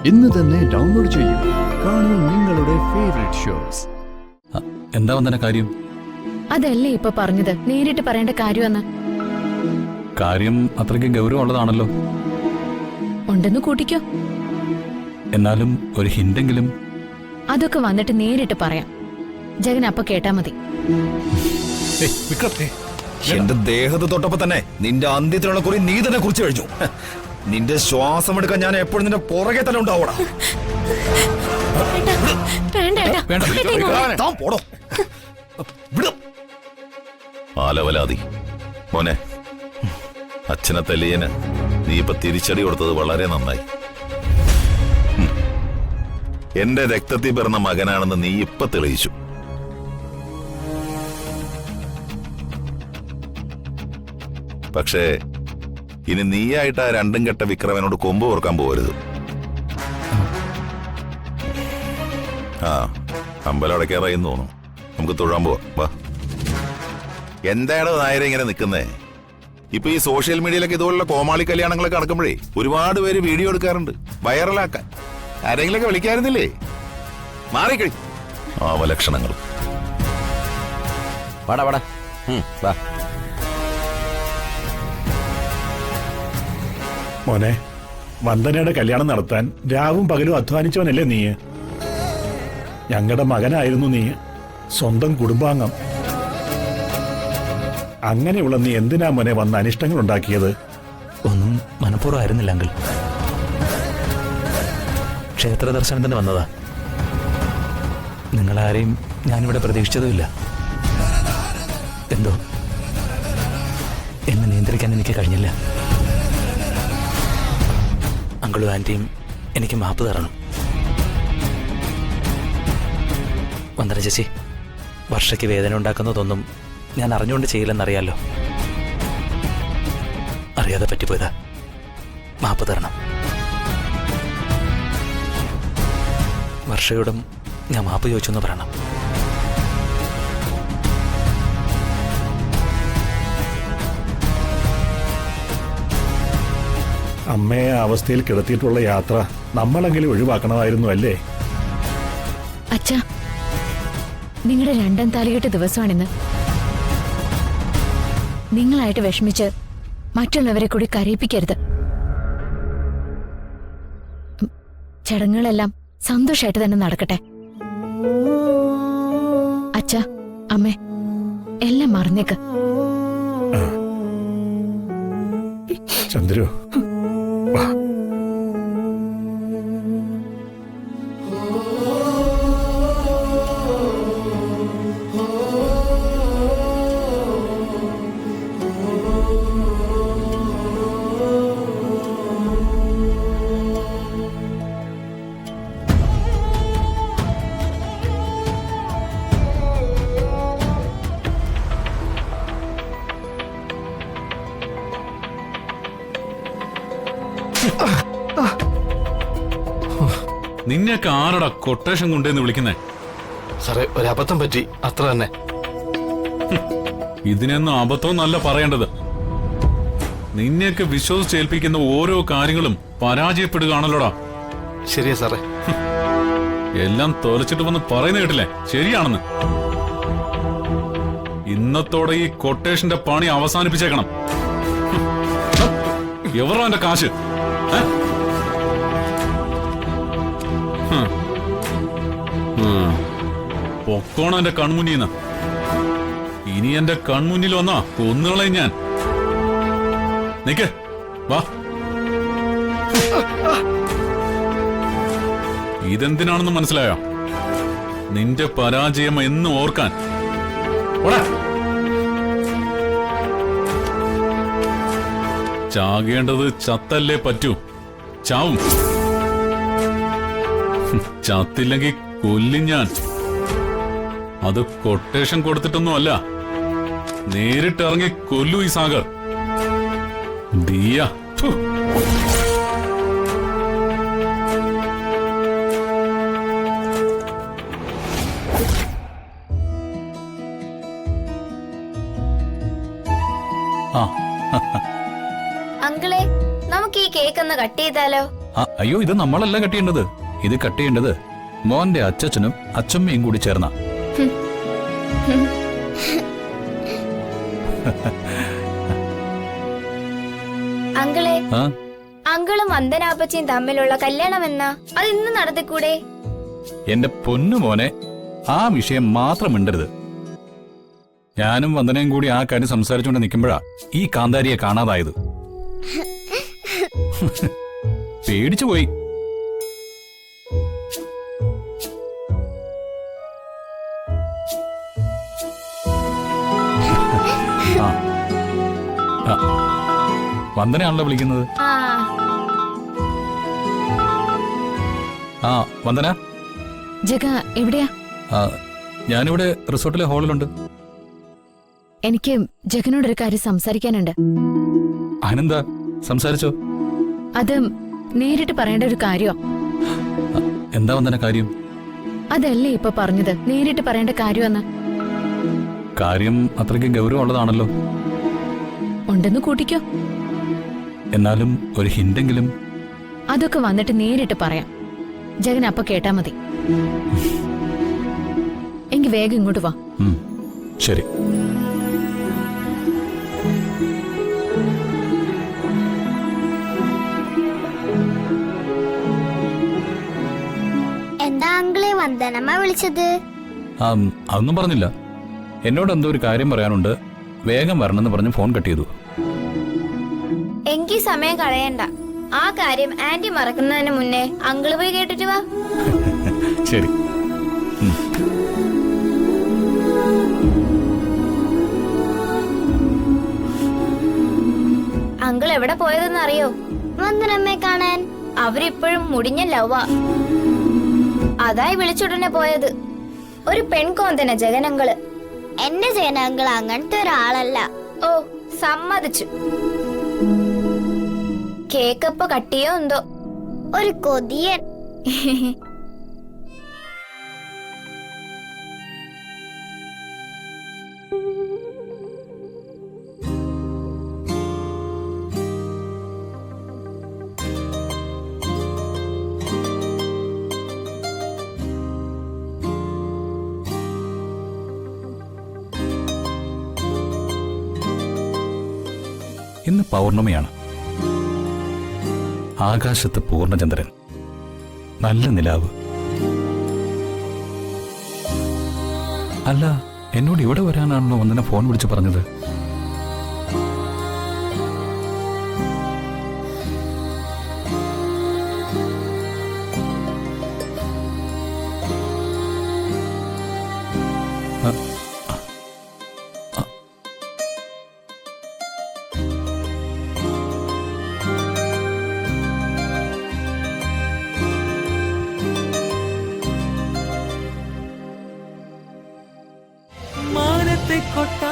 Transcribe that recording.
ഇന്ന് തന്നെ ഡൗൺലോഡ് ചെയ്യൂ. കാണൂ നിങ്ങളുടെ ഫേവറേറ്റ് ഷോസ്. എന്താ വന്ദന കാര്യം? അതല്ലേ ഇപ്പൊ പറഞ്ഞത്, നേരിട്ട് പറയേണ്ട കാര്യമെന്ന്. കാര്യം അത്രയ്ക്ക് ഗൗരവമുള്ളതാണല്ലോ. ഉണ്ടെന്ന് കൂട്ടിക്കോ. എന്നാലും ഒരു ഹിന്റെങ്കിലും. അതൊക്കെ വന്നിട്ട് നേരിട്ട് പറയാം. ജഗൻ അപ്പൊ കേട്ടാ മതി. എന്റെ ദേഹത്ത് തൊട്ടപ്പോ തന്നെ നിന്റെ അന്ത്യത്തിനുള്ള കുറി നീ തന്നെ കുറിച്ച് കഴിഞ്ഞു. നിന്റെ ശ്വാസം എടുക്കാൻ ഞാൻ എപ്പോഴും നിന്റെ പുറകെ തന്നെ ഉണ്ടാവൂടാ. ആലവലാതി മോനെ, അച്ഛനെ തല്ലിയന് നീ ഇപ്പൊ തിരിച്ചടി കൊടുത്തത് വളരെ നന്നായി. എന്റെ രക്തത്തിൽ പിറന്ന മകനാണെന്ന് നീ ഇപ്പൊ തെളിയിച്ചു. പക്ഷേ ഇനി നീയായിട്ട് ആ രണ്ടും കെട്ട വിക്രമനോട് കൊമ്പ് ഓർക്കാൻ പോകരുത്. ആ അമ്പലം അടയ്ക്കാറായിന്ന് തോന്നുന്നു. നമുക്ക് തൊഴാൻ പോവാം. വാ. എന്താണോ നായരെ ഇങ്ങനെ നിൽക്കുന്നേ? ഇപ്പൊ ഈ സോഷ്യൽ മീഡിയയിലൊക്കെ ഇതുപോലുള്ള കോമാളി കല്യാണങ്ങളൊക്കെ നടക്കുമ്പോഴേ ഒരുപാട് പേര് വീഡിയോ എടുക്കാറുണ്ട് വൈറലാക്കാൻ. ആരെങ്കിലൊക്കെ വിളിക്കാറുന്നില്ലേ? മാറിക്കഴി അവലക്ഷണങ്ങൾ. വാടാ വാടാ വാ. മോനെ, വന്ദനയുടെ കല്യാണം നടത്താൻ രാവും പകലും അധ്വാനിച്ചവനല്ലേ നീ? ഞങ്ങളുടെ മകനായിരുന്നു നീ, സ്വന്തം കുടുംബാംഗം. അങ്ങനെയുള്ള നീ എന്തിനാ മോനെ വന്ന് അനിഷ്ടങ്ങൾ ഉണ്ടാക്കിയത്? ഒന്നും മനഃപൂർവ്വമായിരുന്നില്ല അങ്കിൾ. ക്ഷേത്ര ദർശനത്തിന് വന്നതാ. നിങ്ങളാരെയും ഞാനിവിടെ പ്രതീക്ഷിച്ചതുമില്ല. എന്തോ എന്നെ നിയന്ത്രിക്കാൻ എനിക്ക് കഴിഞ്ഞില്ല. അങ്കിളും ആൻറ്റിയും എനിക്ക് മാപ്പ് തരണം. വന്ദന ചേച്ചി, വർഷയ്ക്ക് വേദന ഉണ്ടാക്കുന്നതൊന്നും ഞാൻ അറിഞ്ഞുകൊണ്ട് ചെയ്യില്ലെന്നറിയാലോ. അറിയാതെ പറ്റിപ്പോയതാ. മാപ്പ് തരണം. വർഷയോടും ഞാൻ മാപ്പ് ചോദിച്ചു എന്ന് പറയണം. അമ്മയെ ആ അവസ്ഥയിൽ കിടത്തിയിട്ടുള്ള യാത്ര നമ്മളെങ്കിലും ഒഴിവാക്കണമായിരുന്നു അല്ലേ? അച്ഛാ, നിങ്ങളുടെ രണ്ടാം താലികെട്ട് ദിവസമാണിന്ന്. നിങ്ങളായിട്ട് വിഷമിച്ച് മറ്റുള്ളവരെ കൂടി കരയിപ്പിക്കരുത്. ചടങ്ങുകളെല്ലാം സന്തോഷമായിട്ട് തന്നെ നടക്കട്ടെ. അച്ഛാ, അമ്മേ, എല്ലാം മറന്നേക്ക്. ചന്ദ്രു, വാ. നിന്നെയൊക്കെ ആരടാ കൊട്ടേഷൻ കൊണ്ടുവന്ന് വിളിക്കുന്നേ? സാറേ, ഒരബദ്ധം പറ്റി, അത്ര തന്നെ. ഇതിനൊന്നും അബദ്ധം നല്ല പറയേണ്ടത്. നിന്നെയൊക്കെ വിശ്വസിച്ചേൽപ്പിക്കുന്ന ഓരോ കാര്യങ്ങളും പരാജയപ്പെടുകയാണല്ലോടാ. ശരിയാ സാറേ. എല്ലാം തോലച്ചിട്ട് വന്ന് പറയുന്ന കേട്ടില്ലേ ശരിയാണെന്ന്. ഇന്നത്തോടെ ഈ കൊട്ടേഷന്റെ പണി അവസാനിപ്പിച്ചേക്കണം. എവരോ എന്റെ കാശ്? പൊക്കോണം എന്റെ കൺമുന്നിന്ന്. ഇനി എന്റെ കൺമുന്നിൽ വന്നാ കൊന്നുകളയും ഞാൻ. നിക്ക്, വാ. ഇതെന്തിനാണെന്ന് മനസ്സിലായോ? നിന്റെ പരാജയം എന്നും ഓർക്കാൻ. ചാകേണ്ടത് ചത്തല്ലേ പറ്റൂ. ചാവും. ചത്തില്ലെങ്കിൽ കൊല്ലും ഞാൻ. അത് കൊട്ടേഷൻ കൊടുത്തിട്ടൊന്നും അല്ല, നേരിട്ടിറങ്ങി കൊല്ലു ഈ സാഗർ. ദിയ അങ്കിളെ, നമുക്ക് ഈ കേക്ക് ഒന്ന് കട്ട് ചെയ്താലോ? അയ്യോ, ഇത് നമ്മളല്ല കട്ട് ചെയ്യേണ്ടത്. ഇത് കട്ട് ചെയ്യേണ്ടത് മോന്റെ അച്ഛനും അച്ഛമ്മയും കൂടി ചേർന്ന. അങ്കിളെ, അങ്കിളും വന്ദനാപ്പച്ചയും തമ്മിലുള്ള കല്യാണം എന്നാ? അത് ഇന്ന് നടത്തിക്കൂടെ? എന്റെ പൊന്നു മോനെ, ആ വിഷയം മാത്രം മിണ്ടരുത്. ഞാനും വന്ദനയും കൂടി ആ കാര്യം സംസാരിച്ചുകൊണ്ട് നിൽക്കുമ്പോഴാ ഈ കാന്താരിയെ കാണാതായത്. പേടിച്ചു പോയി. വന്ദനയാണല്ലോ വിളിക്കുന്നത്. ആ വന്ദന. ജഗ എവിടെയാ? ഞാനിവിടെ റിസോർട്ടിലെ ഹാളിലുണ്ട്. എനിക്ക് ജഗനോടൊരു കാര്യം സംസാരിക്കാനുണ്ട്. അതിനെന്താ, സംസാരിച്ചോ? അത് നേരിട്ട് പറയേണ്ട ഒരു കാര്യമാ. എന്താ വന്ദന കാര്യം? അതല്ലേ ഇപ്പൊ പറഞ്ഞത്, നേരിട്ട് പറയേണ്ട കാര്യമെന്ന്. കാര്യം അത്രയ്ക്ക് ഗൗരവമുള്ളതാണല്ലോ. ഉണ്ടെന്ന് കൂട്ടിക്കോ. എന്നാലും ഒരു ഹിന്റെങ്കിലും. അതൊക്കെ വന്നിട്ട് നേരിട്ട് പറയാം. ജഗൻ അപ്പൊ കേട്ടാ മതി. എങ്കി വേഗം ഇങ്ങോട്ട് വാ. ശരി. എന്താ അങ്കിളെ വന്ദനമ്മ വിളിച്ചത്? അതൊന്നും പറഞ്ഞില്ല. എന്നോട് എന്തോ ഒരു കാര്യം പറയാനുണ്ട്, വേഗം വരണമെന്ന് പറഞ്ഞ് ഫോൺ കട്ട് ചെയ്തു. എങ്കി സമയം കളയണ്ട. ആ കാര്യം ആന്റി മറക്കുന്നതിന് മുന്നേ അങ്കിള് പോയി കേട്ടിട്ട് വാ. ശരി. അങ്കിൾ എവിടെ പോയതെന്ന് അറിയോ? വന്ദനമ്മയെ കാണാൻ. അവരിപ്പോഴും മുടിഞ്ഞ ലവാ. അതായി വിളിച്ചുടനെ പോയത്. ഒരു പെൺകോന്തന ജഗനങ്ങള്. എന്റെ ജഗനങ്ങൾ അങ്ങനത്തെ ഒരാളല്ല. ഓ, സമ്മതിച്ചു. കേക്കപ്പ കട്ടിയോ എന്തോ. ഒരു കൊതിയൻ. ഇന്ന് പൗർണമിയാണ്. ആകാശത്ത് പൂർണ്ണചന്ദ്രൻ, നല്ല നിലാവ്. അല്ല, എന്നോട് ഇവിടെ വരാനാണല്ലോ വന്ദന ഫോൺ വിളിച്ച് പറഞ്ഞത്. മാനത്തെ കൊട്ട